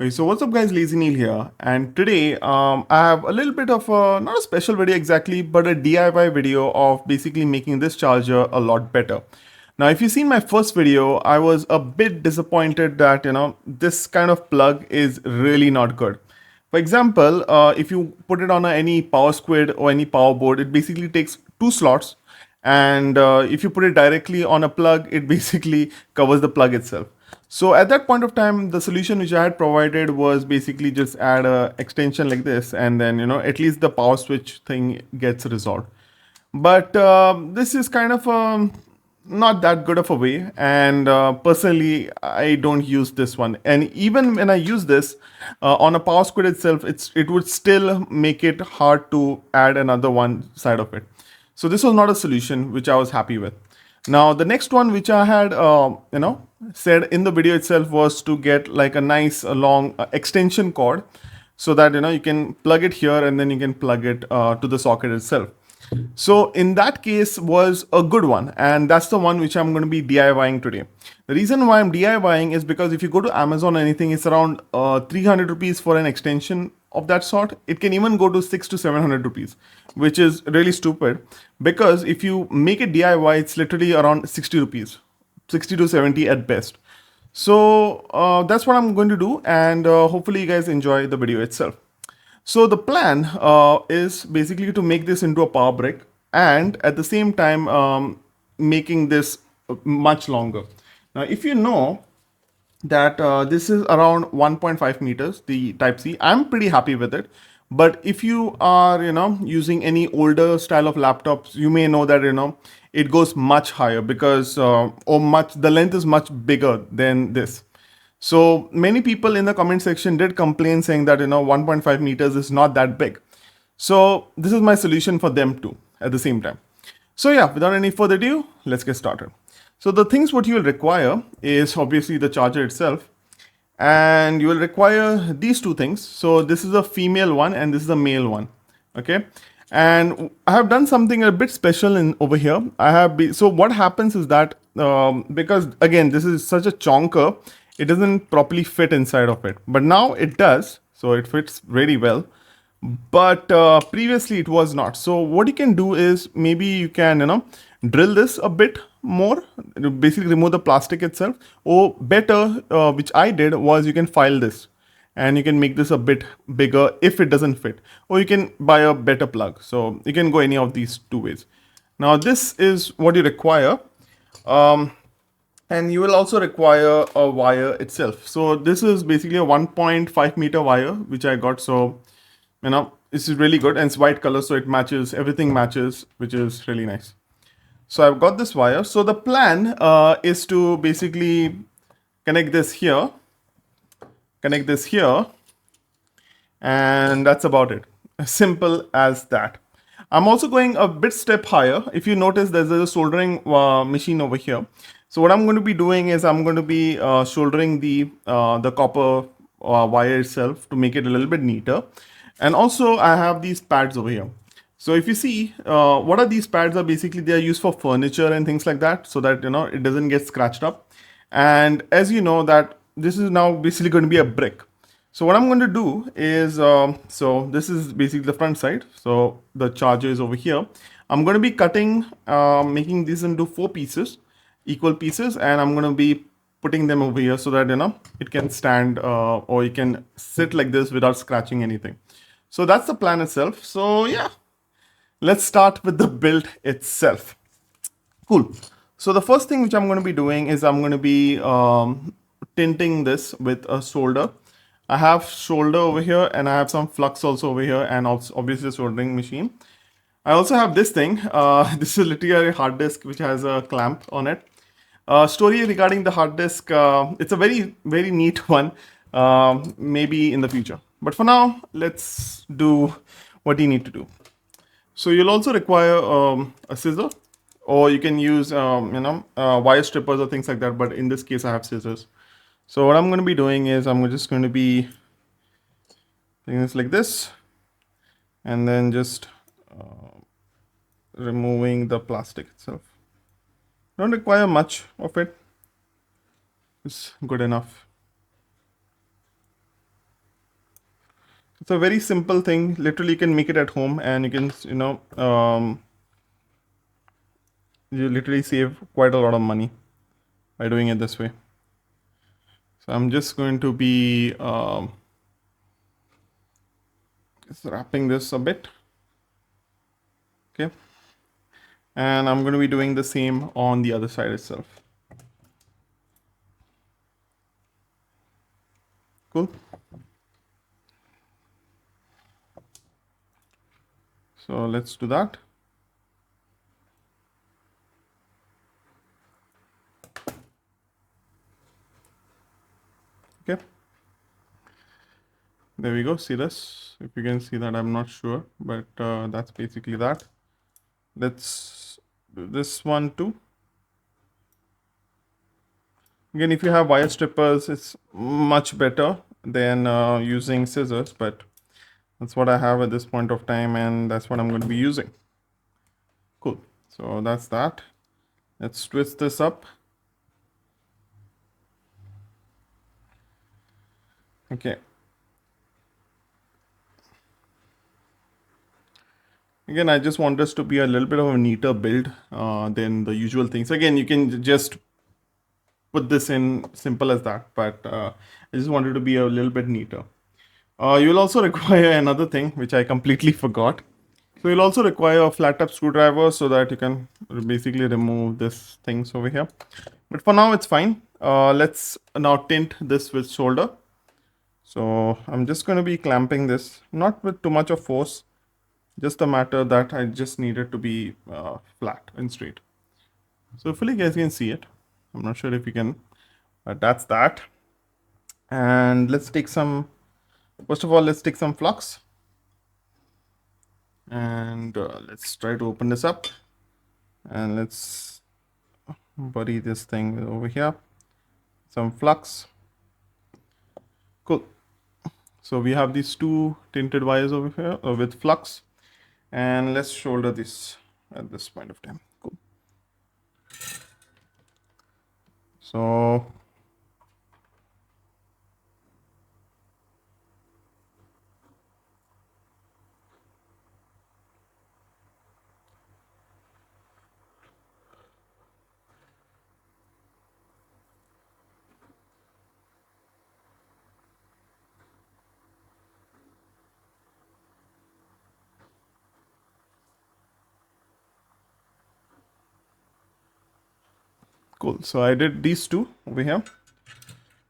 Okay, so what's up guys, Lazy Neil here, and today I have a little bit of a, not a special video exactly, but a DIY video of basically making this charger a lot better. Now if you've seen my first video, I was a bit disappointed that this kind of plug is really not good. For example, if you put it on any power squid or any power board, it basically takes two slots, and if you put it directly on a plug, it basically covers the plug itself. So at that point of time, the solution which I had provided was basically just add a extension like this, and then at least the power switch thing gets resolved. But this is kind of not that good of a way, and personally, I don't use this one. And even when I use this on a power squid itself, it would still make it hard to add another one side of it. So this was not a solution which I was happy with. Now the next one which I had said in the video itself was to get like a nice long extension cord, so that you can plug it here and then you can plug it to the socket itself. So in that case was a good one, and that's the one which I'm going to be DIYing today. The reason why I'm DIYing is because if you go to Amazon or anything, it's around 300 rupees for an extension of that sort. It can even go to 6 to 700 rupees, which is really stupid, because if you make it DIY, it's literally around 60 rupees, 60 to 70 at best. So that's what I'm going to do, and hopefully you guys enjoy the video itself. So the plan is basically to make this into a power brick, and at the same time making this much longer. Now, if you know that this is around 1.5 meters, the Type C, I'm pretty happy with it. But if you are, using any older style of laptops, you may know that, it goes much higher, because the length is much bigger than this. So many people in the comment section did complain saying that 1.5 meters is not that big. So this is my solution for them too at the same time. So yeah, without any further ado, let's get started. So the things what you will require is obviously the charger itself, and you will require these two things. So this is a female one and this is a male one. Okay. And I have done something a bit special in over here. So what happens is that because again this is such a chonker, it doesn't properly fit inside of it, but now it does, so it fits very well. But previously it was not. So what you can do is maybe you can drill this a bit more, basically remove the plastic itself, or better, which I did, was you can file this and you can make this a bit bigger if it doesn't fit, or you can buy a better plug. So you can go any of these two ways. Now this is what you require. And you will also require a wire itself. So this is basically a 1.5 meter wire which I got. So this is really good, and it's white color, so it matches, everything matches, which is really nice. So I've got this wire. So the plan is to basically connect this here, and that's about it. As simple as that. I'm also going a bit step higher. If you notice, there's a soldering machine over here. So what I'm going to be doing is I'm going to be soldering the copper wire itself to make it a little bit neater. And also I have these pads over here. So if you see, what are these pads? Are basically, they are used for furniture and things like that, so that it doesn't get scratched up. And as you know that this is now basically going to be a brick. So what I'm going to do is, so this is basically the front side. So the charger is over here. I'm going to be cutting, making this into 4 pieces, equal pieces, and I'm going to be putting them over here so that it can stand, or you can sit like this without scratching anything. So that's the plan itself. So yeah, let's start with the build itself. Cool. So the first thing which I'm going to be doing is I'm going to be tinting this with a solder. I have solder over here, and I have some flux also over here, and also obviously a soldering machine. I also have this thing. This is literally a hard disk which has a clamp on it. Story regarding the hard disk, it's a very, very neat one, maybe in the future. But for now, let's do what you need to do. So you'll also require a scissor, or you can use wire strippers or things like that, but in this case I have scissors. So what I'm going to be doing is I'm just going to be doing this like this, and then just removing the plastic itself. Don't require much of it, it's good enough. It's a very simple thing. Literally, you can make it at home, and you can, you literally save quite a lot of money by doing it this way. So I'm just going to be just wrapping this a bit. Okay. And I'm going to be doing the same on the other side itself. Cool. So let's do that. Okay. There we go. See this? If you can see that, I'm not sure, but that's basically that. Let's do this one too. Again, if you have wire strippers, it's much better than using scissors, but that's what I have at this point of time, and that's what I'm going to be using. Cool. So that's that. Let's twist this up. Okay. Again, I just want this to be a little bit of a neater build than the usual things. Again, you can just put this in simple as that, but I just wanted to be a little bit neater. You'll also require another thing, which I completely forgot. So you'll also require a flat top screwdriver so that you can basically remove this things over here. But for now, it's fine. Let's now tint this with solder. So I'm just going to be clamping this, not with too much of force, just a matter that I just need it to be flat and straight. So hopefully you guys can see it. I'm not sure if you can, but that's that. And let's take some, first of all, let's take some flux. And let's try to open this up. And let's bury this thing over here. Some flux. Cool. So we have these two tinted wires over here with flux. And let's solder this at this point of time. Cool. So cool. So I did these two over here.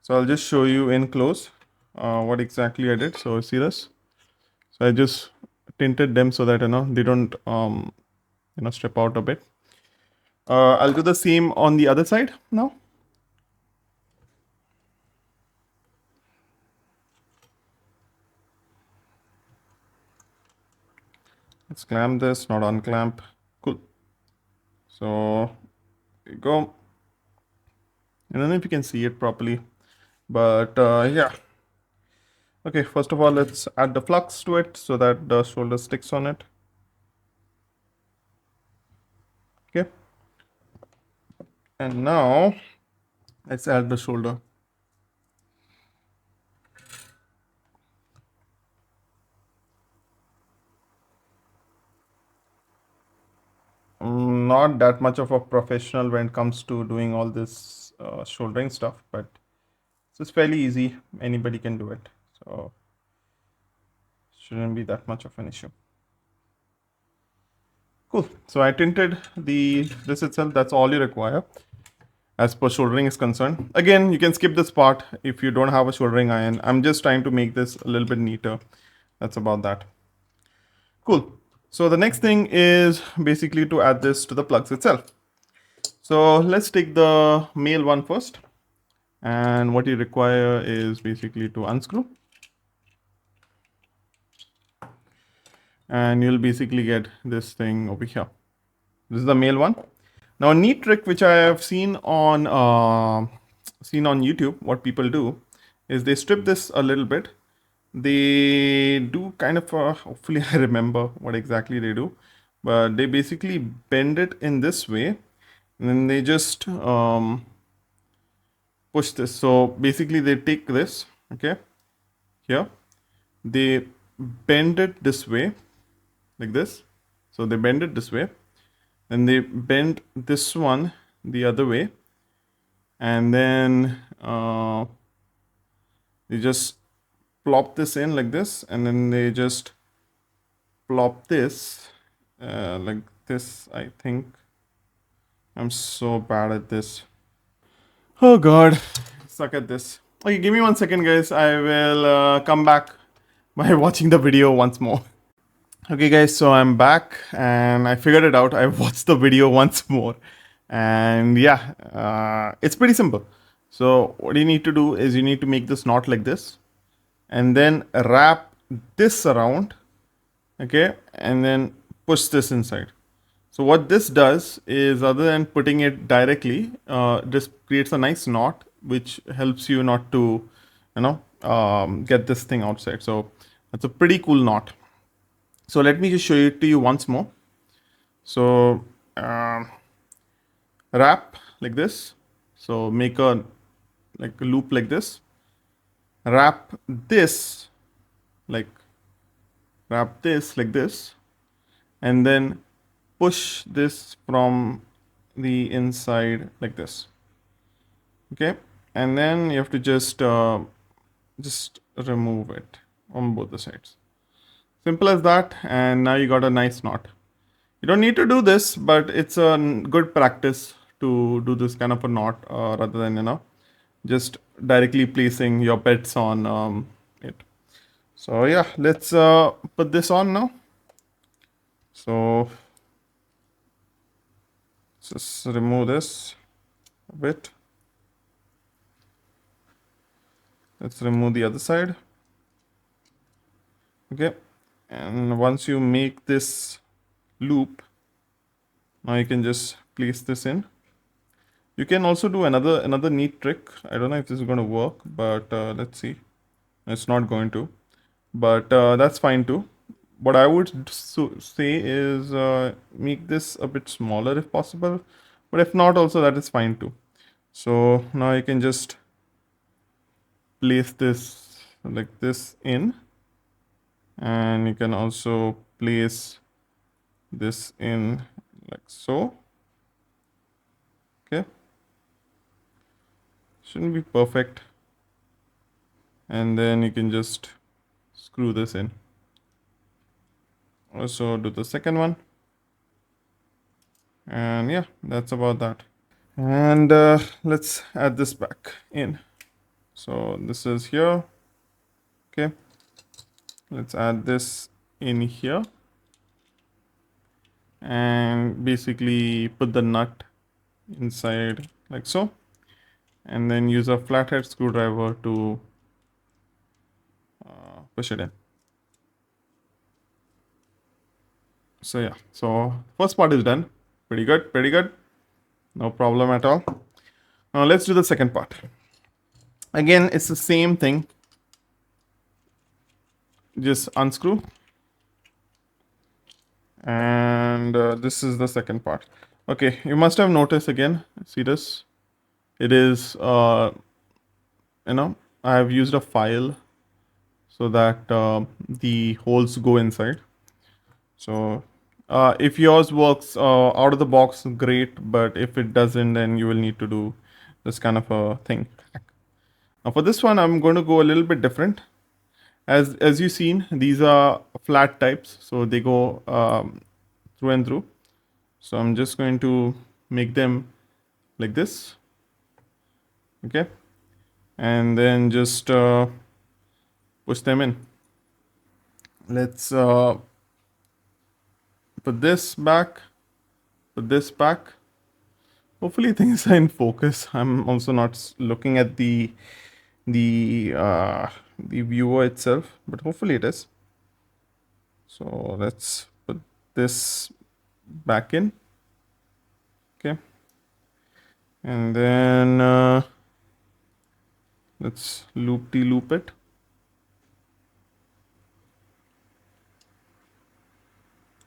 So I'll just show you in close what exactly I did. So see this? So I just tinted them so that they don't strip out a bit. I'll do the same on the other side now. Let's clamp this, not unclamp. Cool. So there you go. I don't know if you can see it properly, but yeah. Okay, first of all, let's add the flux to it so that the solder sticks on it. Okay. And now let's add the solder. Not that much of a professional when it comes to doing all this soldering stuff, but it's fairly easy. Anybody can do it. So shouldn't be that much of an issue. Cool. So I tinted this itself. That's all you require as per soldering is concerned. Again, you can skip this part if you don't have a soldering iron. I'm just trying to make this a little bit neater. That's about that. Cool. So the next thing is basically to add this to the plugs itself. So let's take the male one first. And what you require is basically to unscrew. And you'll basically get this thing over here. This is the male one. Now a neat trick which I have seen on YouTube, what people do is they strip this a little bit. They do kind of hopefully I remember what exactly they do, but they basically bend it in this way, and then they just push this. So basically they take this, okay, here, they bend it this way, like this. So they bend it this way, then they bend this one the other way, and then they just plop this in like this, and then they just plop this like this. I think I'm so bad at this. Oh god, suck at this. Okay, give me 1 second, guys. I will come back by watching the video once more. Okay, guys, so I'm back and I figured it out. I watched the video once more, and yeah, it's pretty simple. So, what you need to do is you need to make this knot like this, and then wrap this around, okay, and then push this inside. So what this does is, other than putting it directly, this creates a nice knot which helps you not to, get this thing outside. So that's a pretty cool knot. So let me just show it to you once more. So wrap like this. So make a loop like this. Wrap this like this, and then push this from the inside like this. Okay, and then you have to just remove it on both the sides. Simple as that, and now you got a nice knot. You don't need to do this, but it's a good practice to do this kind of a knot rather than just directly placing your pets on it. So yeah, let's put this on now. So just remove this a bit. Let's remove the other side. Okay, and once you make this loop, now you can just place this in. You can also do another neat trick. I don't know if this is going to work, but let's see. It's not going to, but that's fine too. What I would say is make this a bit smaller if possible, but if not, also that is fine too. So now you can just place this like this in, and you can also place this in like so. Okay, shouldn't be perfect, and then you can just screw this in. Also do the second one, and yeah, that's about that. And let's add this back in. So this is here. Okay, let's add this in here, and basically put the nut inside like so, and then use a flathead screwdriver to push it in. So yeah, so first part is done. Pretty good, pretty good. No problem at all. Now let's do the second part. Again, it's the same thing. Just unscrew. And this is the second part. Okay, you must have noticed again, see this? It is, I have used a file so that the holes go inside. So if yours works out of the box, great, but if it doesn't, then you will need to do this kind of a thing. Now for this one, I'm going to go a little bit different. As you've seen, these are flat types, so they go through and through. So I'm just going to make them like this. Okay, and then just push them in. Let's put this back, put this back. Hopefully things are in focus. I'm also not looking at the viewer itself, but hopefully it is. So let's put this back in. Okay, and then let's loop-de-loop it.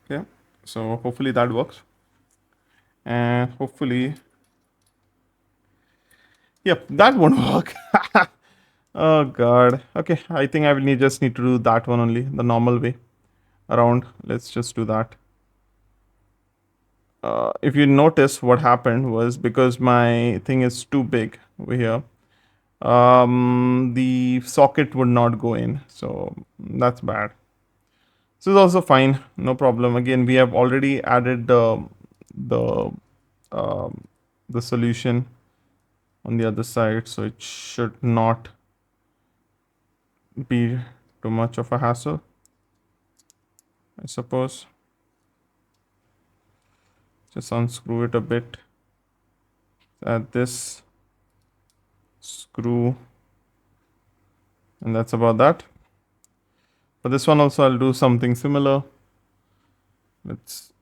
Okay, so hopefully that works, and hopefully, yep, that won't work. Oh god. Okay, I think I will just need to do that one only, the normal way around. Let's just do that. If you notice, what happened was because my thing is too big over here, the socket would not go in, so that's bad. This is also fine, no problem. Again, we have already added the um, the solution on the other side, so it should not be too much of a hassle, I suppose. Just unscrew it a bit. Add this screw, and that's about that. For this one also, I'll do something similar. Let's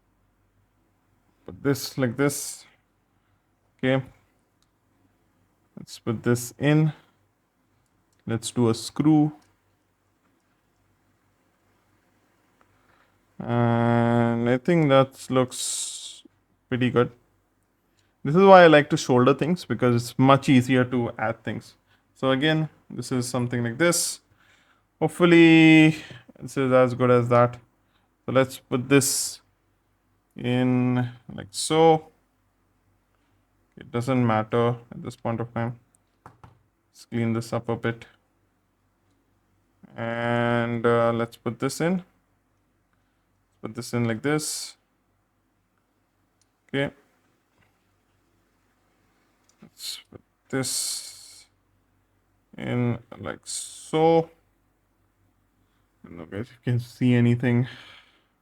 put this like this. Okay. Let's put this in. Let's do a screw. And I think that looks pretty good. This is why I like to solder things, because it's much easier to add things. So again, this is something like this. Hopefully this is as good as that. So let's put this in like so. It doesn't matter at this point of time. Let's clean this up a bit. And let's put this in. Put this in like this. Okay. Let's put this in like so. I don't know guys, if you can see anything.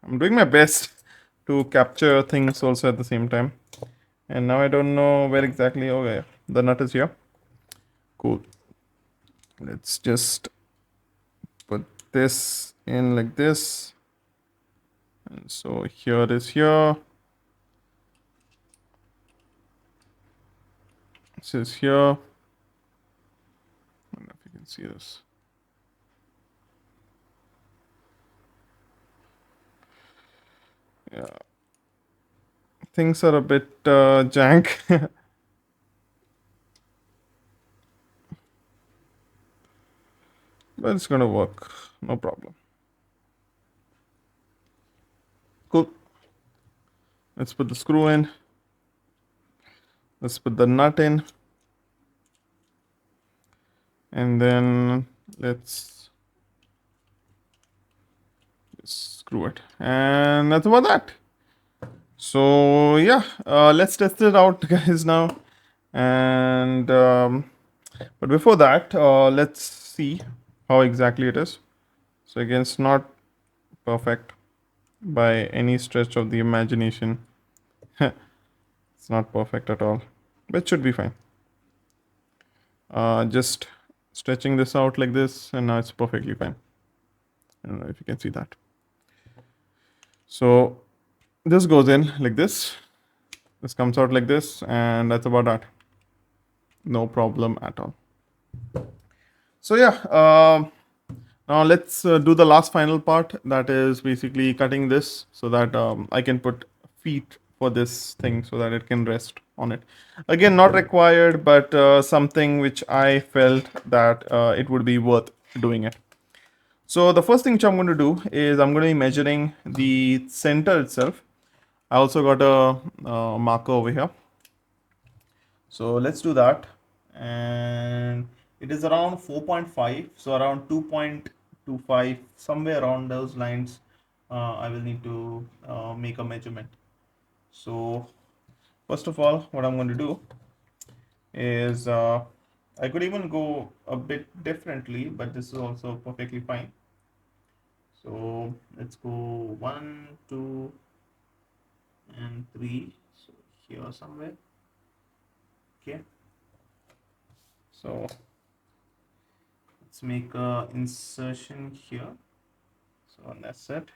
I'm doing my best to capture things also at the same time. And now I don't know where exactly. Okay, the nut is here. Cool. Let's just put this in like this. And so here it is here. This is here. I don't know if you can see this. Yeah. Things are a bit jank. But it's gonna work. No problem. Cool. Let's put the screw in. Let's put the nut in. And then let's screw it. And that's about that. So yeah, let's test it out guys now. And but before that, let's see how exactly it is. So again, it's not perfect by any stretch of the imagination. It's not perfect at all, but it should be fine. Just stretching this out like this, and now it's perfectly fine. I don't know if you can see that. So this goes in like this. This comes out like this, and that's about that. No problem at all. So yeah, now let's do the last final part, that is basically cutting this so that I can put feet for this thing so that it can rest on it. Again, not required, but something which I felt that it would be worth doing it. So the first thing which I'm going to do is I'm going to be measuring the center itself. I also got a marker over here. So let's do that. And it is around 4.5, so around 2.25, somewhere around those lines. I will need to make a measurement. So first of all, what I'm going to do is I could even go a bit differently, but this is also perfectly fine. So let's go 1, 2, and 3. So here somewhere. Okay. So let's make a insertion here. So that's it.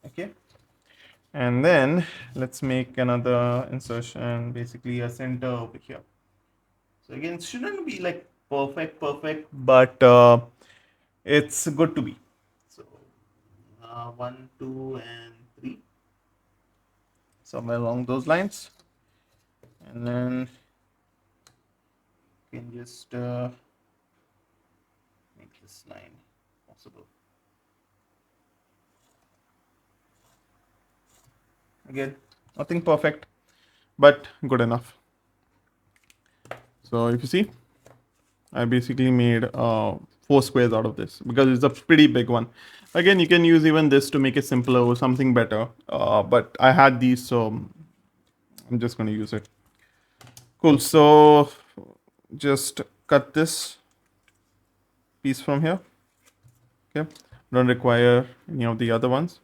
Okay. And then let's make another insertion, basically a center over here. So again, it shouldn't be like perfect, but it's good to be. So 1, 2, and 3, somewhere along those lines. And then can just make this line possible. Again, nothing perfect, but good enough. So if you see, I basically made 4 squares out of this because it's a pretty big one. Again, you can use even this to make it simpler or something better. But I had these, so I'm just going to use it. Cool. So just cut this piece from here. Okay. Don't require any of the other ones.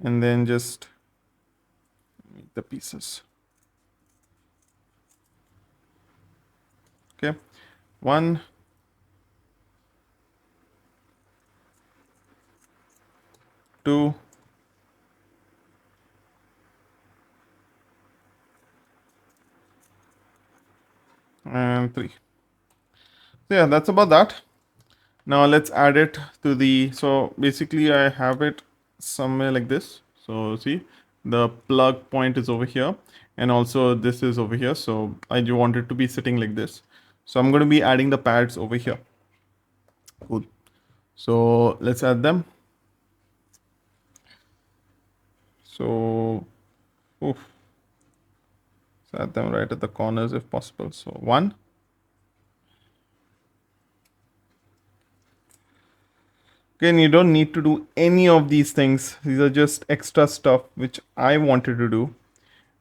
And then just make the pieces. Okay. 1, 2, and 3. So yeah, that's about that. Now let's add it to the, so basically I have it somewhere like this. So see, the plug point is over here and also this is over here. So I do want it to be sitting like this. So I'm going to be adding the pads over here. Cool. So let's add them. So, oof. Let's add them right at the corners if possible. So 1. Again, you don't need to do any of these things. These are just extra stuff which I wanted to do,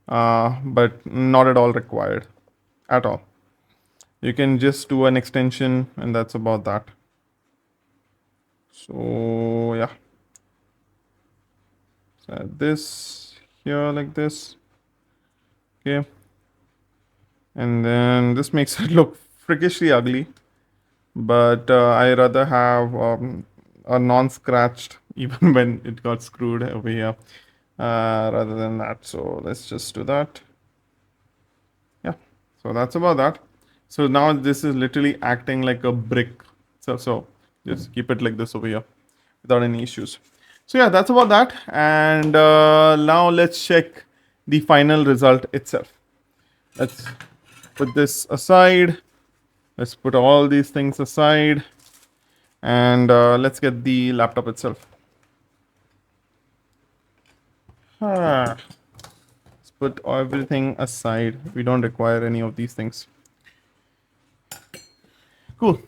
but not at all required at all. You can just do an extension and that's about that. So yeah, so add this here like this. Okay, and then this makes it look freakishly ugly, but I rather have a non-scratched even when it got screwed over here rather than that. So let's just do that. Yeah, so that's about that. So now this is literally acting like a brick. So just keep it like this over here without any issues. So yeah, that's about that. And now let's check the final result itself. Let's put this aside. Let's put all these things aside. And let's get the laptop itself. Let's put everything aside. We don't require any of these things. Cool.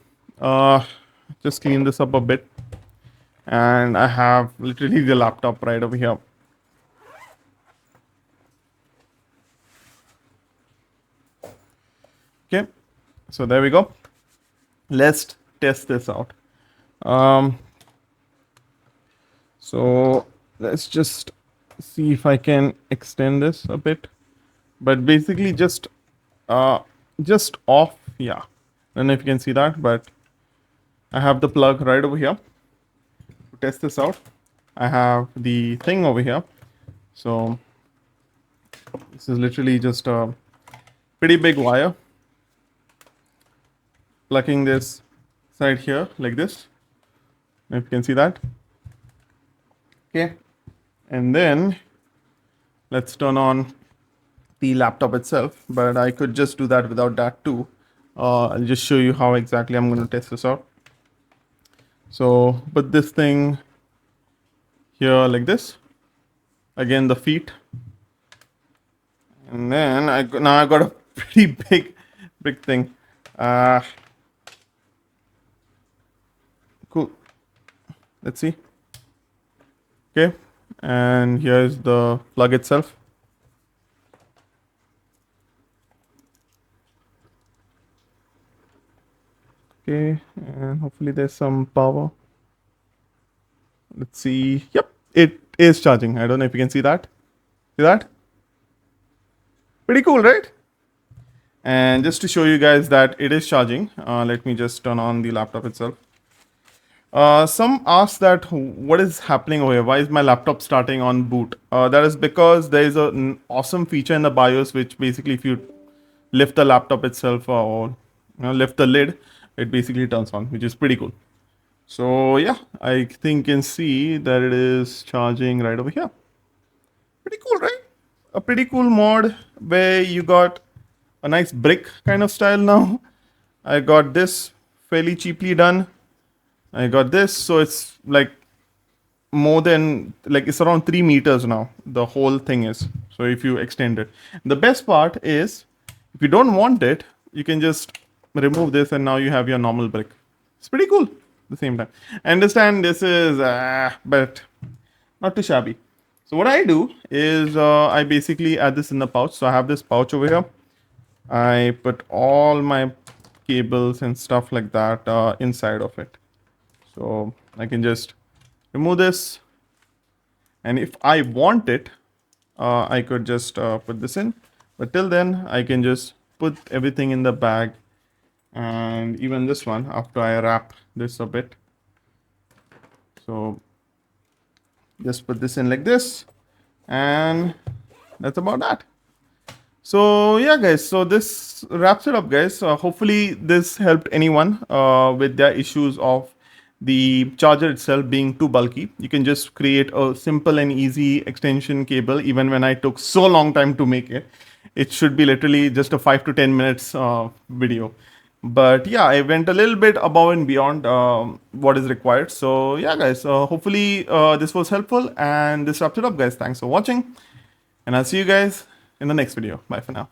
Just clean this up a bit. And I have literally the laptop right over here. Okay, so there we go. Let's test this out. So let's just see if I can extend this a bit, but basically just off. Yeah, I don't know if you can see that, but I have the plug right over here to test this out. I have the thing over here. So this is literally just a pretty big wire. Plugging this side here like this. If you can see that. Okay. And then let's turn on the laptop itself, but I could just do that without that too. I'll just show you how exactly I'm going to test this out. So put this thing here like this. Again, the feet. And then now I got a pretty big thing. Cool. Let's see. Okay. And here's the plug itself. Okay, and hopefully there's some power. Let's see. Yep, it is charging. I don't know if you can see that. See that? Pretty cool, right? And just to show you guys that it is charging, let me just turn on the laptop itself. Some ask that what is happening over here? Why is my laptop starting on boot? That is because there is an awesome feature in the BIOS which basically if you lift the laptop itself or lift the lid, it basically turns on, which is pretty cool. So yeah, I think you can see that it is charging right over here. Pretty cool, right? A pretty cool mod where you got a nice brick kind of style now. I got this fairly cheaply done. I got this, so it's like more than like it's around 3 meters now. The whole thing is. So if you extend it, the best part is if you don't want it, you can just remove this, and now you have your normal brick. It's pretty cool. At the same time, I understand this is, but not too shabby. So what I do is I basically add this in the pouch. So I have this pouch over here. I put all my cables and stuff like that inside of it. So I can just remove this, and if I want it, I could just put this in, but till then I can just put everything in the bag, and even this one after I wrap this a bit. So just put this in like this, and that's about that. So yeah guys, so this wraps it up guys. Hopefully this helped anyone with their issues of the charger itself being too bulky. You can just create a simple and easy extension cable. Even when I took so long time to make it, it should be literally just a 5 to 10 minutes video. But yeah, I went a little bit above and beyond what is required. So yeah guys, hopefully this was helpful, and this wraps it up guys. Thanks for watching, and I'll see you guys in the next video. Bye for now.